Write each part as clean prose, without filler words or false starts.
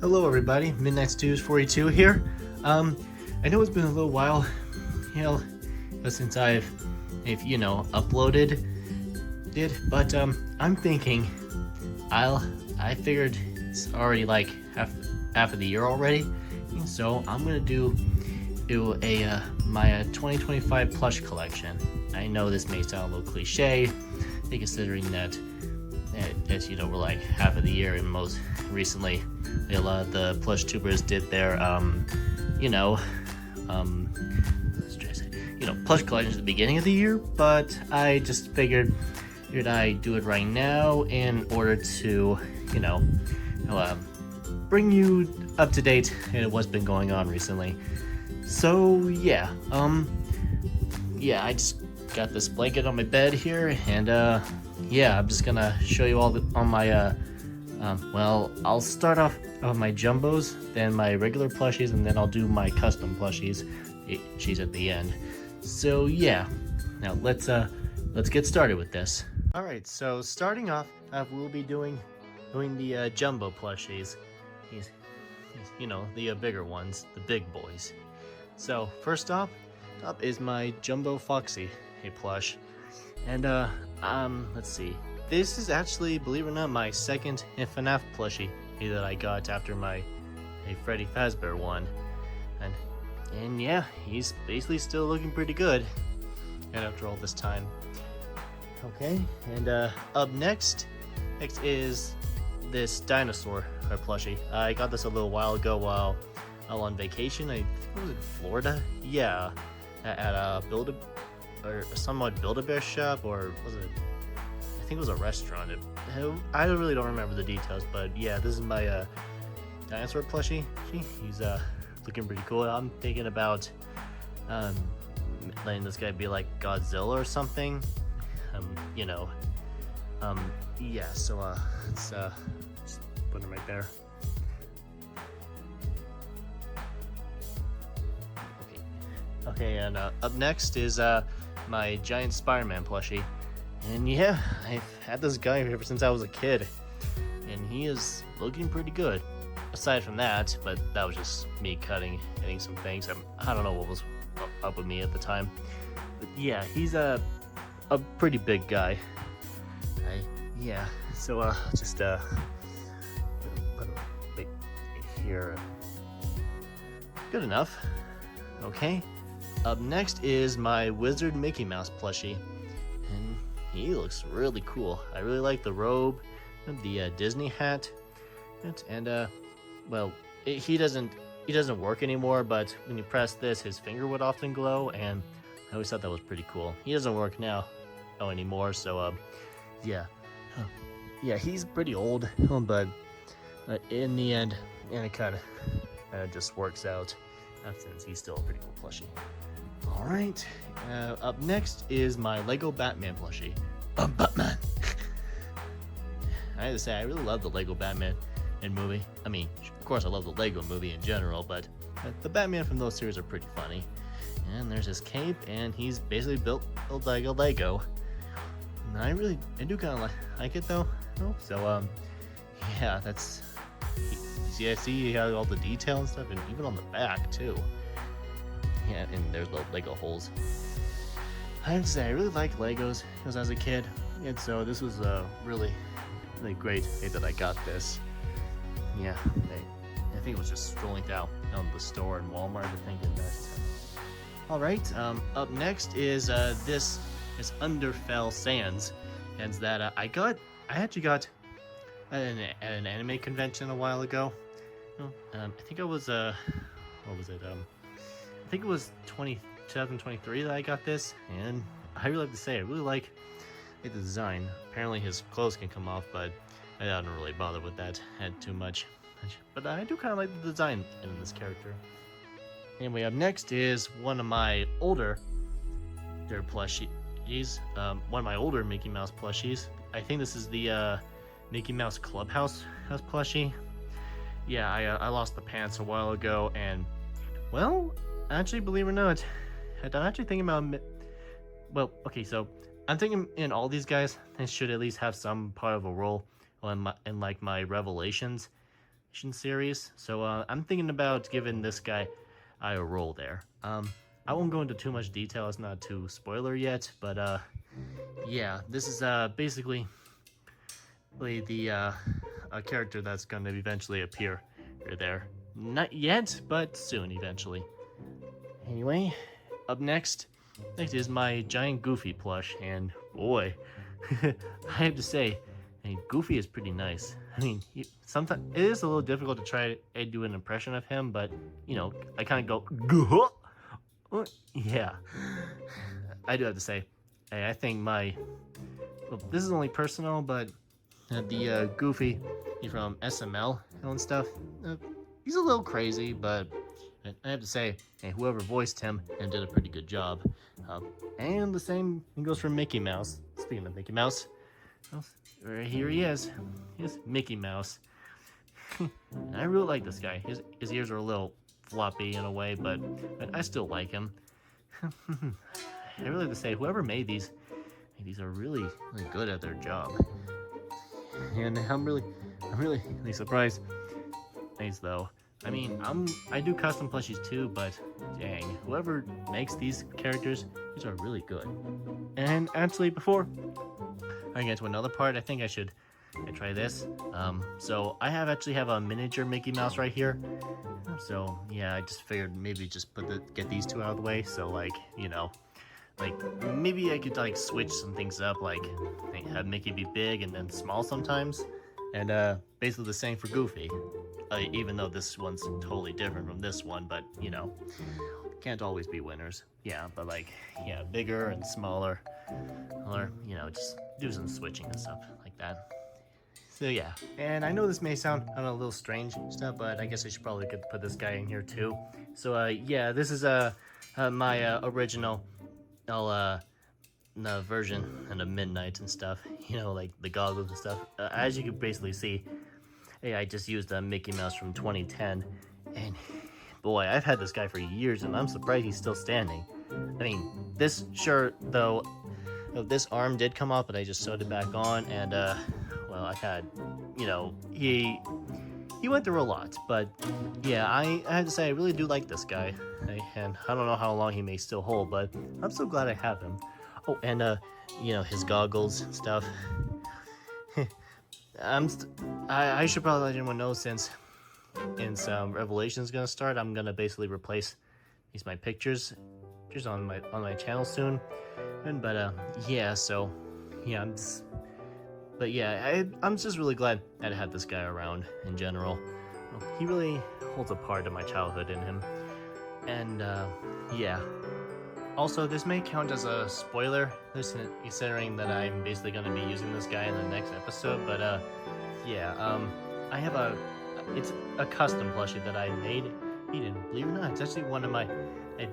Hello everybody, Midnight Stews 42 here. I know it's been a little while, since I've uploaded it, but I'm thinking I figured it's already like half of the year already, so I'm gonna do my 2025 plush collection. I know this may sound a little cliche, considering that as you know, we're like half of the year, and most recently a lot of the plush tubers did their plush collections at the beginning of the year, but I just figured I'd do it right now in order to bring you up to date in what's been going on recently. So yeah, I just got this blanket on my bed here, and I'm just gonna show you all on my I'll start off on my jumbos, then my regular plushies, and then I'll do my custom plushies at the end. So yeah, now let's get started with this. All right, so starting off, we'll be doing the jumbo plushies. These the bigger ones, the big boys. So first up is my Jumbo Foxy, a plush, and let's see. This is actually, believe it or not, my second FNAF plushie that I got after my Freddy Fazbear one, and yeah, he's basically still looking pretty good, and after all this time. Okay, and up next is this dinosaur plushie. I got this a little while ago while on vacation. I think it was in Florida. Yeah, at a Build-A-Bear shop, or was it? I think it was a restaurant. I really don't remember the details, but yeah, this is my dinosaur plushie. He's looking pretty cool. I'm thinking about letting this guy be like Godzilla or something. Yeah. So let's just put him right there. Okay, and up next is my giant Spider-Man plushie. And yeah, I've had this guy ever since I was a kid, and he is looking pretty good. Aside from that, but that was just me getting some things. I don't know what was up with me at the time. But yeah, he's a pretty big guy. So just put him right here. Good enough. Okay. Up next is my Wizard Mickey Mouse plushie, and he looks really cool. I really like the robe and the Disney hat, and he doesn't work anymore, but when you press this, his finger would often glow, and I always thought that was pretty cool. He doesn't work now anymore, so yeah, he's pretty old, but in the end, and it kind of just works out, since he's still a pretty cool plushie. All right, up next is my Lego Batman plushie. Batman. I have to say, I really love the Lego Batman movie. I mean, of course, I love the Lego movie in general, but the Batman from those series are pretty funny. And there's his cape, and he's basically built like a Lego. And I do kind of like it though. So yeah, that's. I see you have all the detail and stuff, and even on the back too. Yeah, and there's the Lego holes. I have to say, I really like Legos because as a kid, and so this was really great that I got this. Yeah, I think it was just strolling down the store in Walmart, I think, and that. All right, up next is this Underfell Sands, and that I actually got at an anime convention a while ago. I think it was what was it? I think it was 2023 that I got this, and I really like to say I really like the design. Apparently his clothes can come off, but I don't really bother with that too much. But I do kind of like the design in this character. Anyway, up next is one of my older plushies. One of my older Mickey Mouse plushies. I think this is the Mickey Mouse Clubhouse plushie. Yeah, I lost the pants a while ago, and well, actually, believe it or not, I'm actually thinking about. Well, okay, so I'm thinking in all these guys, they should at least have some part of a role in like my revelations. series. So I'm thinking about giving this guy a role there. I won't go into too much detail. It's not too spoiler yet, but yeah, this is basically the a character that's going to eventually appear there. Not yet, but soon, eventually. Anyway, up next is my giant Goofy plush, and boy, I have to say, Goofy is pretty nice. I mean, sometimes it is a little difficult to try and do an impression of him, but you know, I kind of go, yeah. I do have to say, I think this is only personal, but the Goofy from SML and stuff, he's a little crazy, but I have to say, whoever voiced him did a pretty good job. And the same goes for Mickey Mouse. Speaking of Mickey Mouse, here he is. Here's Mickey Mouse. I really like this guy. His ears are a little floppy in a way, but I still like him. I really have to say, whoever made these are really good at their job. And I'm really surprised. Thanks though. I mean, I do custom plushies too, but dang, whoever makes these characters, these are really good. And actually, before I get to another part, I think I should try this. So I actually have a miniature Mickey Mouse right here. So yeah, I just figured maybe just get these two out of the way. So like, you know, like maybe I could like switch some things up, like have Mickey be big and then small sometimes, and basically the same for Goofy. Even though this one's totally different from this one, but you know, can't always be winners. Yeah, but like, yeah, bigger and smaller, or you know, just do some switching and stuff like that. So yeah, and I know this may sound a little strange stuff, but I guess I should probably put this guy in here too. So yeah, this is my original version and the Midnight and stuff. You know, like the goggles and stuff. As you can basically see. Hey, I just used a Mickey Mouse from 2010, and boy, I've had this guy for years, and I'm surprised he's still standing. I mean, this shirt, though, this arm did come off, but I just sewed it back on, and, well, I've had, you know, he went through a lot, but, yeah, I had to say, I really do like this guy, and I don't know how long he may still hold, but I'm so glad I have him. Oh, and, you know, his goggles and stuff. I should probably let anyone know, since Revelation is gonna start, I'm gonna basically replace my pictures on my channel soon, but yeah, so yeah, I'm just really glad that I had this guy around in general. He really holds a part of my childhood in him, and yeah. Also, this may count as a spoiler, considering that I'm basically going to be using this guy in the next episode, but yeah, I have it's a custom plushie that I made. He didn't believe it or not, it's actually one of my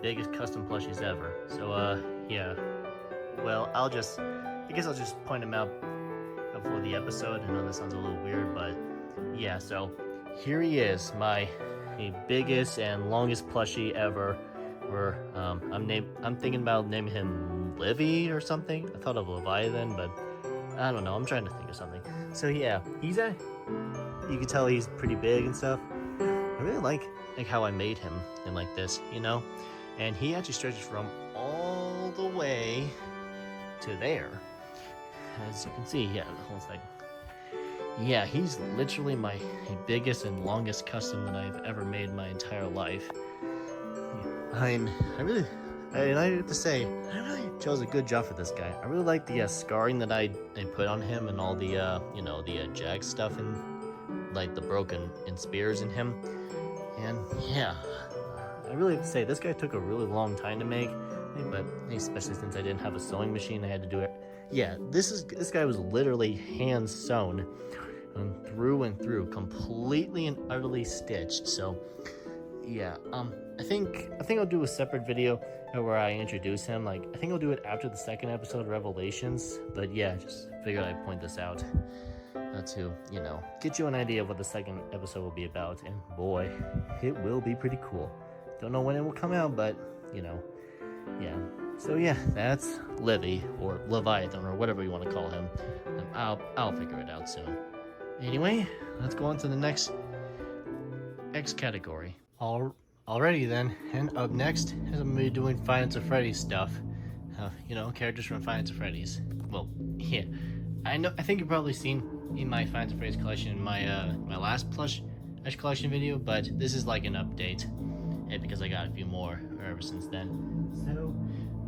biggest custom plushies ever. So yeah, well, I guess I'll just point him out before the episode. I know this sounds a little weird, but yeah, so here he is, my biggest and longest plushie ever. I'm thinking about naming him Livy or something. I thought of Leviathan, but I don't know. I'm trying to think of something. So yeah, you can tell he's pretty big and stuff. I really like how I made him in like this, you know? And he actually stretches from all the way to there. As you can see, yeah, the whole thing. Yeah, he's literally my biggest and longest custom that I've ever made in my entire life. I have to say, I really chose a good job for this guy. I really like the scarring that I put on him, and all the you know, the jag stuff, and like the broken spears in him. And yeah, I really have to say, this guy took a really long time to make, but especially since I didn't have a sewing machine, I had to do it. Yeah, this guy was literally hand sewn through and through, completely and utterly stitched. So yeah, I think I'll do a separate video where I introduce him. Like, I think I'll do it after the second episode of Revelations. But yeah, just figured I'd point this out to, you know, get you an idea of what the second episode will be about. And boy, it will be pretty cool. Don't know when it will come out, but you know, yeah. So yeah, that's Livy, or Leviathan, or whatever you want to call him. And I'll figure it out soon. Anyway, let's go on to the next X category. Alrighty then, and up next is I'm gonna be doing Five Nights at Freddy's stuff. You know, characters from Five Nights at Freddy's. Well, yeah, I think you've probably seen in my Five Nights at Freddy's collection in my last Plush collection video, but this is like an update, because I got a few more ever since then. So,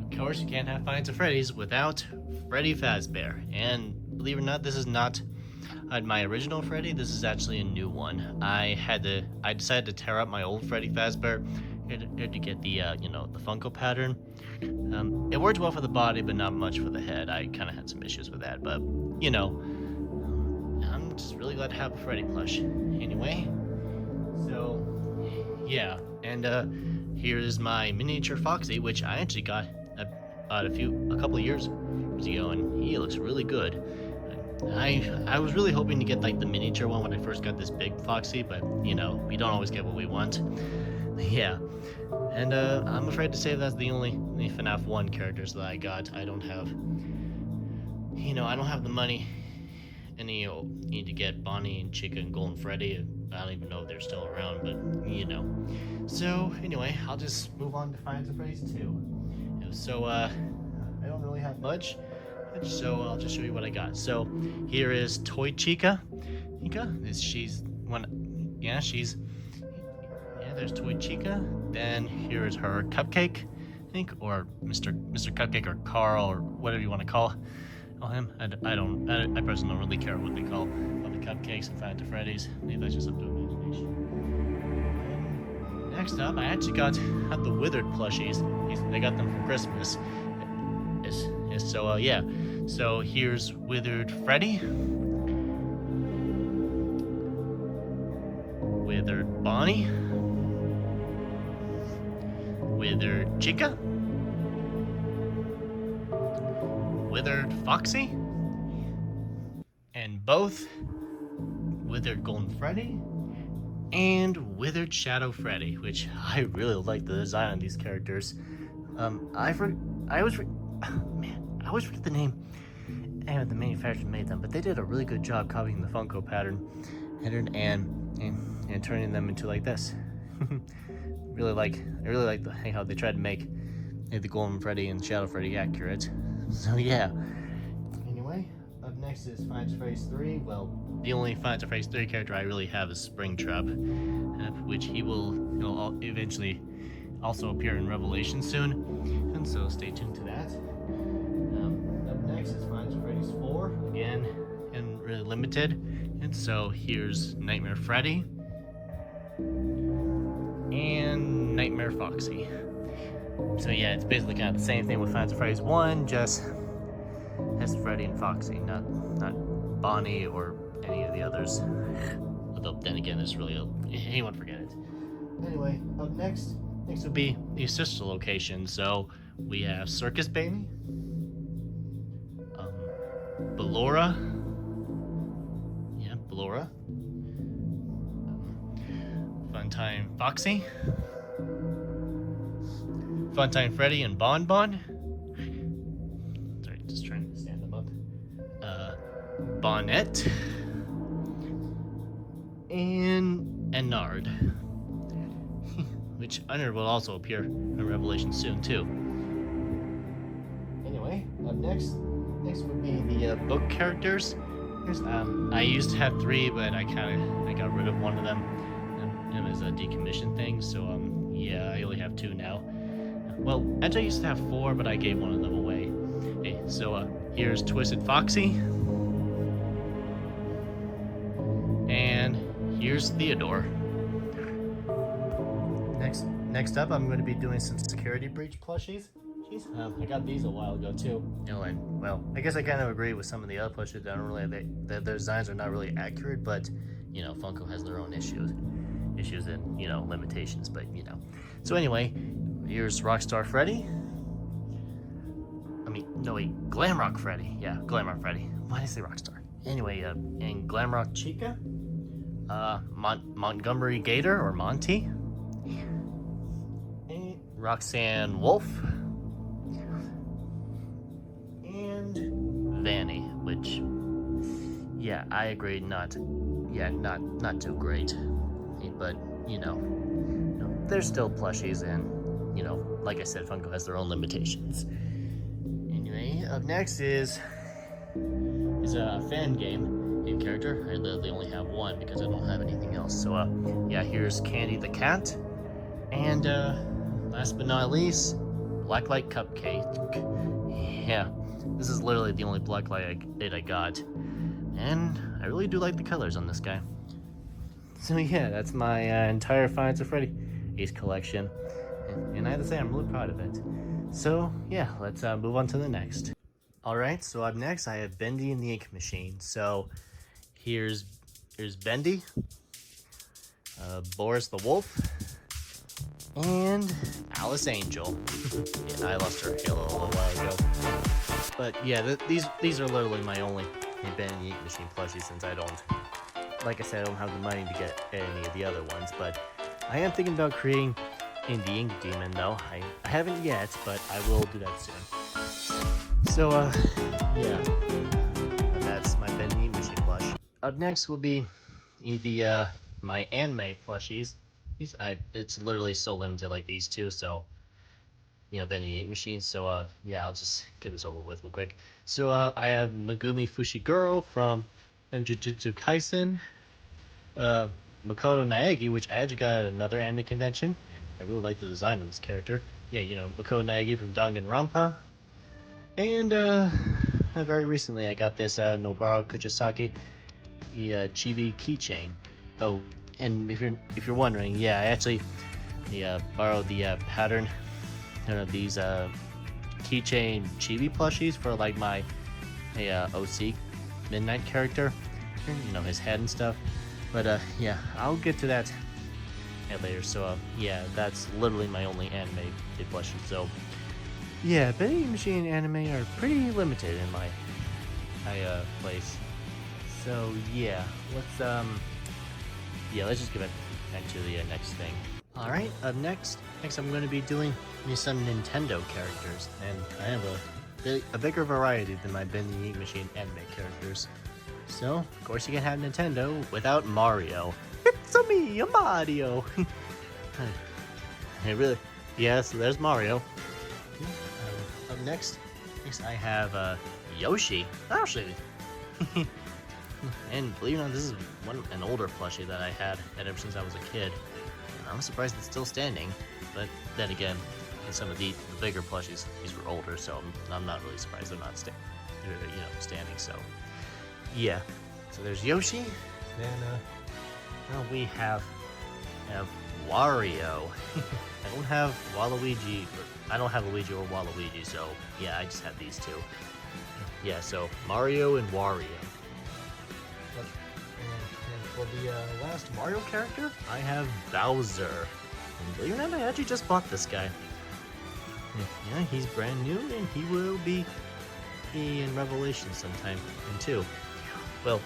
of course, you can't have Five Nights at Freddy's without Freddy Fazbear, and believe it or not, this is not my original Freddy. This is actually a new one. I decided to tear up my old Freddy Fazbear to get the you know, the Funko pattern. It worked well for the body, but not much for the head. I kind of had some issues with that, but you know, I'm just really glad to have a Freddy plush. Anyway, so yeah, and here's my miniature Foxy, which I actually got a couple of years ago, and he looks really good. I was really hoping to get like the miniature one when I first got this big Foxy, but you know, we don't always get what we want. Yeah, and I'm afraid to say that's the only FNAF 1 characters that I got. I don't have, you know, I don't have the money and you need to get Bonnie and Chica and Golden Freddy. I don't even know if they're still around, but you know. So anyway, I'll just move on to Five Nights at Freddy's 2. So I don't really have much, so I'll just show you what I got. So here is Toy Chica. She's one. Yeah, there's Toy Chica. Then here is her Cupcake, I think, or Mr. Cupcake, or Carl, or whatever you want to call him. I personally don't really care what they call all the cupcakes in Five Nights at Freddy's. Maybe that's just up to imagination. Next up, I actually got the Withered plushies. I got them for Christmas. So yeah. So here's Withered Freddy, Withered Bonnie, Withered Chica, Withered Foxy, and both Withered Golden Freddy and Withered Shadow Freddy, which I really like the design on these characters. I always forget the name and the manufacturer made them, but they did a really good job copying the Funko pattern and turning them into like this. I really like how they tried to make the Golden Freddy and Shadow Freddy accurate. So yeah. Anyway, up next is Five Nights at Freddy's 3. Well, the only Five Nights at Freddy's 3 character I really have is Springtrap, which he will eventually also appear in Revelation soon, and so stay tuned to that. Up next is Five Nights at Freddy's 4, again, and really limited. And so here's Nightmare Freddy and Nightmare Foxy. So yeah, it's basically kind of the same thing with Five Nights at Freddy's 1, just has Freddy and Foxy, not Bonnie or any of the others. Although then again, there's really anyone forget it. Anyway, up next would be the sister location. So we have Circus Baby, Ballora, Funtime Foxy, Funtime Freddy and Bon Bon. Sorry, just trying to stand them up. Bonnet and Nard, which Nard will also appear in Revelation soon too. Anyway, up next would be the book characters. I used to have 3, but I got rid of one of them. It was a decommissioned thing, so yeah, I only have 2 now. Well, actually I used to have 4, but I gave one of them away. Okay, so here's Twisted Foxy, and here's Theodore. Next up, I'm going to be doing some security breach plushies. I got these a while ago too. You know, and well, I guess I kind of agree with some of the other plushies. Their designs are not really accurate, but you know, Funko has their own issues and you know, limitations. But you know, so anyway, here's Rockstar Freddy. Glamrock Freddy. Yeah, Glamrock Freddy. Why did I say Rockstar? Anyway, and Glamrock Chica, Montgomery Gator or Monty, and Roxanne Wolf, and Vanny, which, yeah, I agree, not too great. but they're still plushies, and like I said, Funko has their own limitations. Anyway, up next is a fan game character. I literally only have one because I don't have anything else. So yeah, here's Candy the cat, and last but not least, Blacklight Cupcake. Yeah, this is literally the only Blacklight I got, and I really do like the colors on this guy. So yeah, that's my entire Five Nights at Freddy Ace collection, and I have to say I'm really proud of it. So yeah, let's move on to the next. Alright, so up next I have Bendy and the Ink Machine. So here's Bendy, Boris the Wolf, and Alice Angel. Yeah, I lost her Halo a little while ago. But yeah, these are literally my only Bendy and the Ink Machine plushies, since I don't, like I said, I don't have the money to get any of the other ones. But I am thinking about creating the Ink Demon though. I haven't yet, but I will do that soon. So, yeah, that's my Bendy and the Ink Machine plush. Up next will be my anime plushies. It's literally so limited, like these two, so, Bendy and the Ink Machine. So, yeah, I'll just get this over with real quick. So, I have Megumi Fushiguro from Jujutsu Kaisen, Makoto Naegi, which I actually got at another anime convention. I really like the design of this character. Yeah, Makoto Naegi from Danganronpa. And very recently I got this Nobara Kuchisaki Chibi keychain. Oh, and if you're wondering, yeah, I actually borrowed the pattern of these keychain chibi plushies for like my OC Midnight character, his head and stuff. But yeah, I'll get to that later. So yeah, that's literally my only anime plushie. So yeah, Bendy Machine anime are pretty limited in my place. So yeah, let's just get back to the next thing. All right, up next I'm going to be doing some Nintendo characters, and I have a bigger variety than my Bendy Machine anime characters. So of course you can have Nintendo without Mario. It's a me, a Mario. So there's Mario. Up next I have Yoshi. And believe it or not, this is an older plushie that I had ever since I was a kid. And I'm surprised it's still standing. But then again, in some of the bigger plushies, these were older, so I'm not really surprised they're not standing. So yeah. So there's Yoshi. Then we have Wario. I don't have Waluigi. I don't have Luigi or Waluigi, so yeah, I just have these two. Yeah, so Mario and Wario. And for the last Mario character, I have Bowser. And believe it or not, I actually just bought this guy. Yeah, he's brand new, and he will be in Revelations sometime, and two. Well,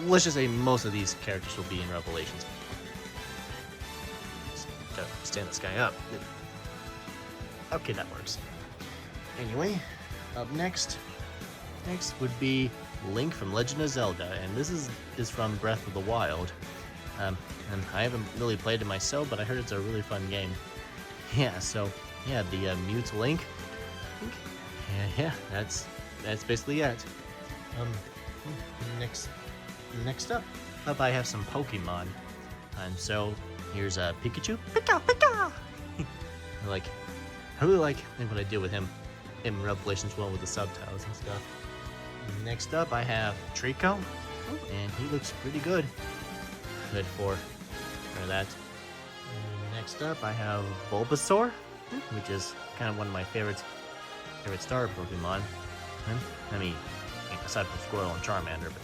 let's just say most of these characters will be in Revelations. Just gotta stand this guy up. Okay, that works. Anyway, up next would be Link from Legend of Zelda, and this is from Breath of the Wild. And I haven't really played it myself, but I heard it's a really fun game. Yeah, so yeah, the Mute Link. Yeah, that's basically it. Next up I have some Pokemon, and so here's Pikachu. Pika. I really like what I did with him in Revelations 1 with the subtitles and stuff. Next up, I have Trico, and he looks pretty good. Good for that. Next up, I have Bulbasaur, which is kind of one of my favorite star Pokemon. I mean, aside from Squirtle and Charmander, but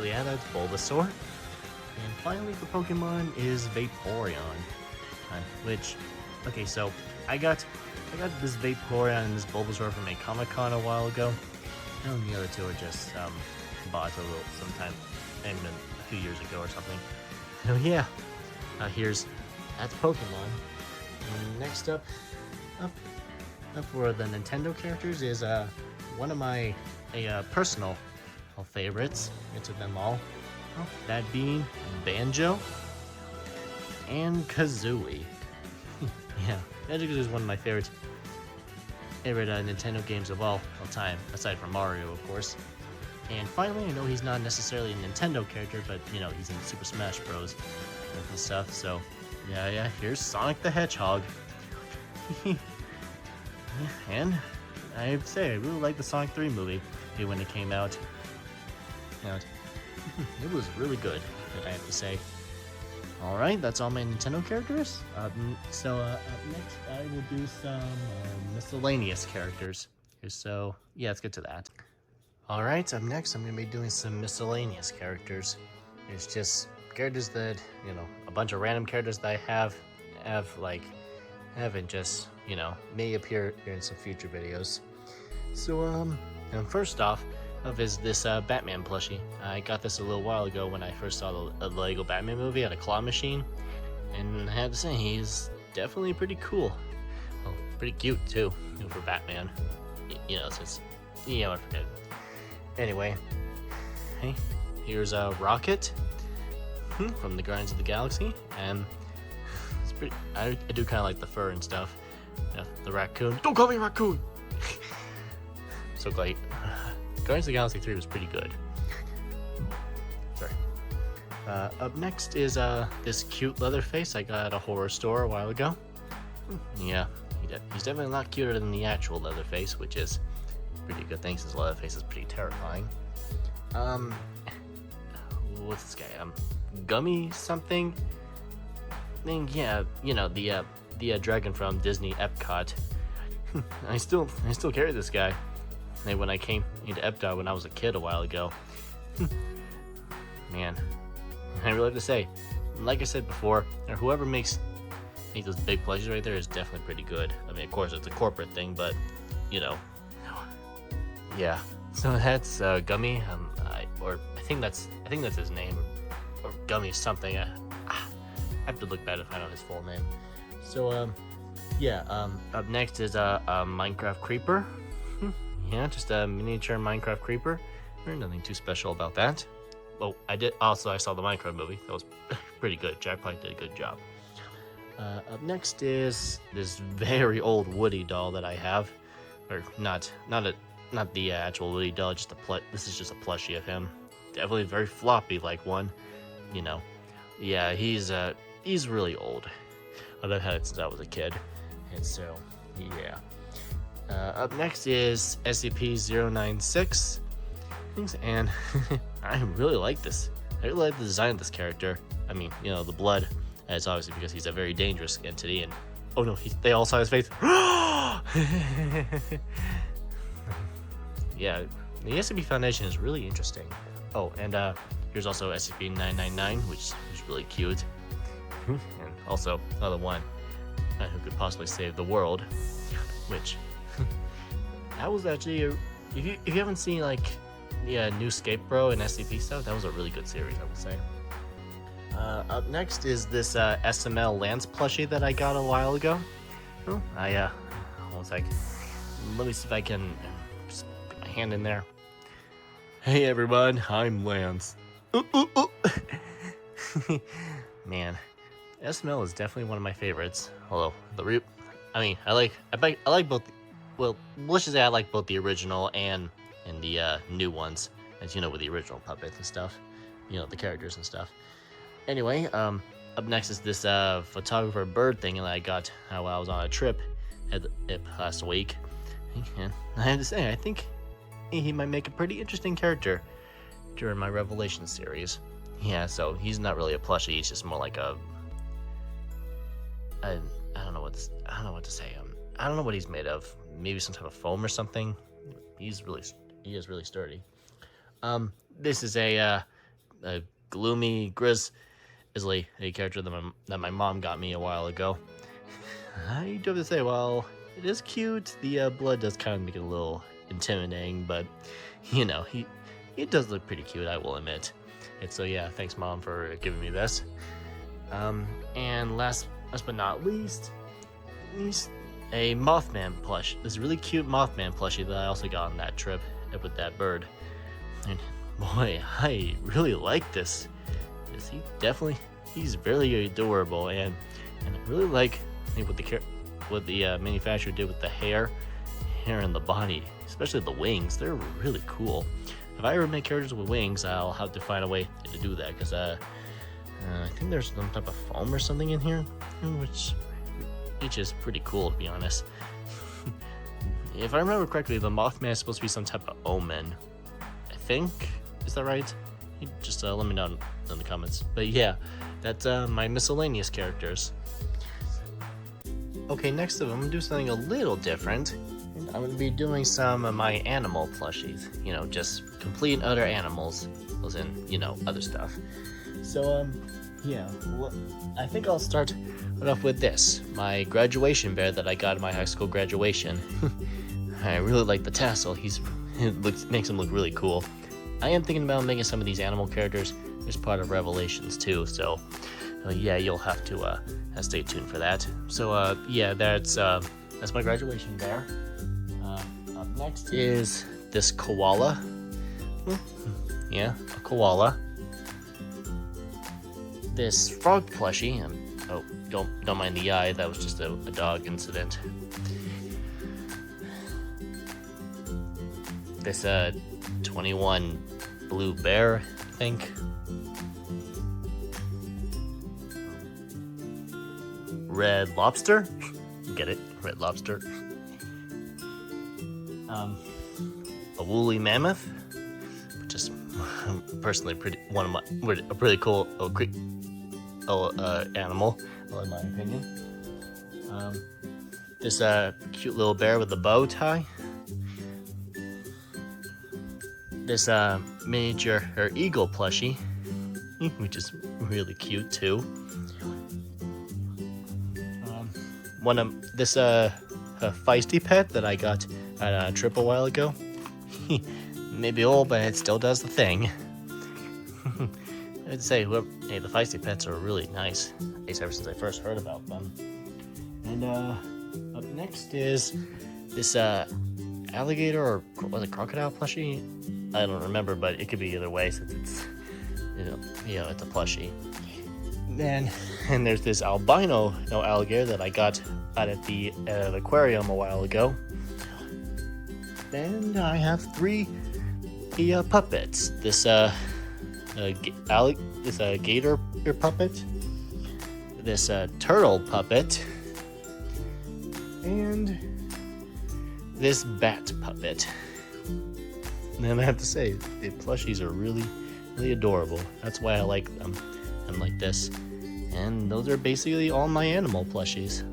yeah, that's Bulbasaur. And finally, the Pokemon is Vaporeon, which. Okay, so I got this Vaporeon and this Bulbasaur from a Comic-Con a while ago. And the other two are just bought sometime, and a few years ago or something. So yeah, that's Pokemon. And next up for the Nintendo characters is one of my personal favorites. It's of them all. that being Banjo and Kazooie. Yeah, Banjo-Kazooie is one of my favorite Nintendo games of all time, aside from Mario, of course. And finally, I know he's not necessarily a Nintendo character, but you know, he's in Super Smash Bros. And stuff. So, yeah, here's Sonic the Hedgehog. And I'd say I really liked the Sonic 3 movie when it came out. It was really good, I have to say. Alright, that's all my Nintendo characters. Up next, I will do some miscellaneous characters. So, yeah, let's get to that. Alright, up next, I'm going to be doing some miscellaneous characters. It's just characters that, you know, a bunch of random characters that I haven't just, you know, may appear in some future videos. So, and first off, is this Batman plushie. I got this a little while ago when I first saw the Lego Batman movie at a claw machine, and I have to say he's definitely pretty cool. Well, pretty cute too, you know, for Batman. You know, since I forget. Anyway, hey, here's a Rocket from the Guardians of the Galaxy, and it's pretty. I do kind of like the fur and stuff. The raccoon. Don't call me raccoon. So glad. Guardians of the Galaxy 3 was pretty good. Sorry. Up next is this cute Leatherface I got at a horror store a while ago. Yeah, he's definitely a lot cuter than the actual Leatherface, which is pretty good thing since Leatherface is pretty terrifying. What's this guy? Gummy something? Yeah, you know, the dragon from Disney Epcot. I still carry this guy. And when I came into Epcot when I was a kid a while ago. Man, I really have to say, like I said before, whoever makes those big plushies right there is definitely pretty good. I mean, of course, it's a corporate thing, but, you know. Yeah, so that's Gummy, I think that's his name, or Gummy something. I have to look back to find out his full name. So, yeah, up next is a Minecraft Creeper. Yeah, just a miniature Minecraft Creeper. There's nothing too special about that. Well, I saw the Minecraft movie. That was pretty good. Jack Pike did a good job. Up next is this very old Woody doll that I have, or not the actual Woody doll. This is just a plushie of him. Definitely very floppy like one. You know, yeah, he's really old. I've had it since I was a kid, and so yeah. Up next is SCP-096, and I really like this. I really like the design of this character. I mean, you know, the blood, and it's obviously because he's a very dangerous entity, and oh no, they all saw his face. Yeah, the SCP Foundation is really interesting. Oh, and here's also SCP-999, which is really cute. And also another one who could possibly save the world, which that was actually if you haven't seen like the new Escape Bro and SCP stuff, that was a really good series, I would say. Up next is this SML Lance plushie that I got a while ago. Oh, one sec. Let me see if I can just put my hand in there. Hey everyone, I'm Lance. Man, SML is definitely one of my favorites. Although I like both. Well, let's just say I like both the original and the new ones, as you know, with the original puppets and stuff. You know, the characters and stuff. Anyway, up next is this photographer bird thing that I got while I was on a trip last week. And I have to say, I think he might make a pretty interesting character during my Revelation series. Yeah, so he's not really a plushie. He's just more like a. I don't know what to say. I don't know what he's made of. Maybe some type of foam or something. He is really sturdy. This is a gloomy grizzly, a character that my mom got me a while ago. I do have to say, well, it is cute. The blood does kind of make it a little intimidating, but you know, he does look pretty cute, I will admit. And so yeah, thanks Mom for giving me this. And last but not least, a Mothman plush. This really cute Mothman plushie that I also got on that trip with that bird. And Boy, I really like this. He's really adorable, and I really like what the manufacturer did with the hair and the body, especially the wings. They're really cool. If I ever make characters with wings, I'll have to find a way to do that, because I think there's some type of foam or something in here, which is pretty cool, to be honest. If I remember correctly, the Mothman is supposed to be some type of omen. I think. Is that right? You just let me know in the comments. But yeah, that's my miscellaneous characters. Okay, next up, I'm gonna do something a little different. I'm gonna be doing some of my animal plushies. You know, just complete and utter animals, as in, you know, other stuff. So, yeah, I think I'll start off with this, my graduation bear that I got at my high school graduation. I really like the tassel. Makes him look really cool. I am thinking about making some of these animal characters as part of Revelations too, so yeah, you'll have to stay tuned for that. So yeah, that's my graduation bear. Up next is this koala. Yeah, a koala. This frog plushie. Oh, don't mind the eye. That was just a dog incident. This 21 blue bear, I think. Red lobster. Get it? Red lobster. A woolly mammoth, which is personally a pretty cool animal, in my opinion. This cute little bear with a bow tie. This miniature eagle plushie, which is really cute too. This feisty pet that I got at a trip a while ago. Maybe old, but it still does the thing. I'd say, hey, the feisty pets are really nice. At least ever since I first heard about them. And up next is this alligator, or was it crocodile plushie? I don't remember, but it could be either way since it's, it's a plushie. And there's this albino alligator that I got out at the aquarium a while ago. And I have 3 puppets. This gator puppet, this turtle puppet, and this bat puppet. And I have to say, the plushies are really, really adorable. That's why I like them. And like this. And those are basically all my animal plushies.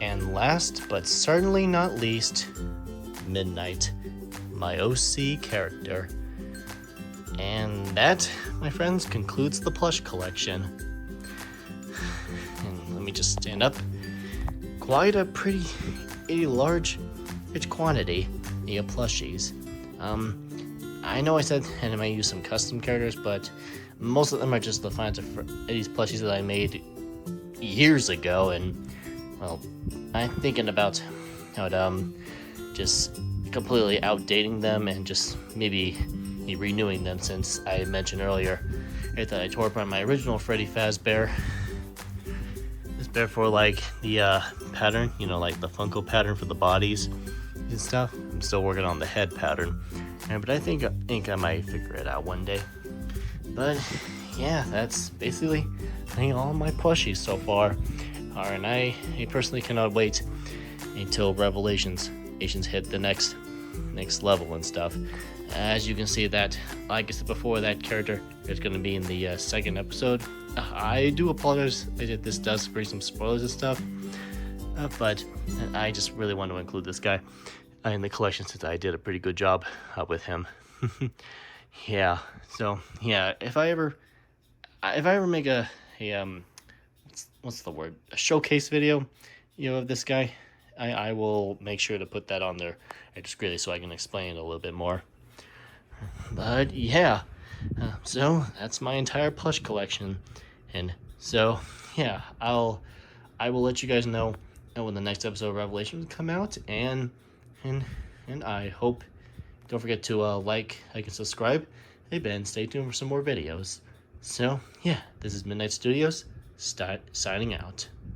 And last, but certainly not least, Midnight, my OC character. And that, my friends, concludes the plush collection. And let me just stand up. Quite a pretty large quantity of plushies. I know I said I might use some custom characters, but most of them are just the finds of these plushies that I made years ago, and well, I'm thinking about how to just completely outdating them and just maybe renewing them, since I mentioned earlier that I tore apart my original Freddy Fazbear. This bear for like the pattern, like the Funko pattern for the bodies and stuff. I'm still working on the head pattern, but I think I might figure it out one day. But yeah, that's basically all my plushies so far. And I personally cannot wait until Revelations hit the next level and stuff. As you can see, that, like I said before, that character is going to be in the second episode. I do apologize that this does bring some spoilers and stuff, but I just really want to include this guy in the collection since I did a pretty good job with him. Yeah, so yeah, if I ever make a what's the word, a showcase video, of this guy, I will make sure to put that on there just really so I can explain it a little bit more. But yeah, so that's my entire plush collection, and so yeah, I will let you guys know when the next episode of Revelations come out, and I hope, don't forget to like and subscribe, hey Ben, stay tuned for some more videos. So, yeah, this is Midnight Studios, signing out.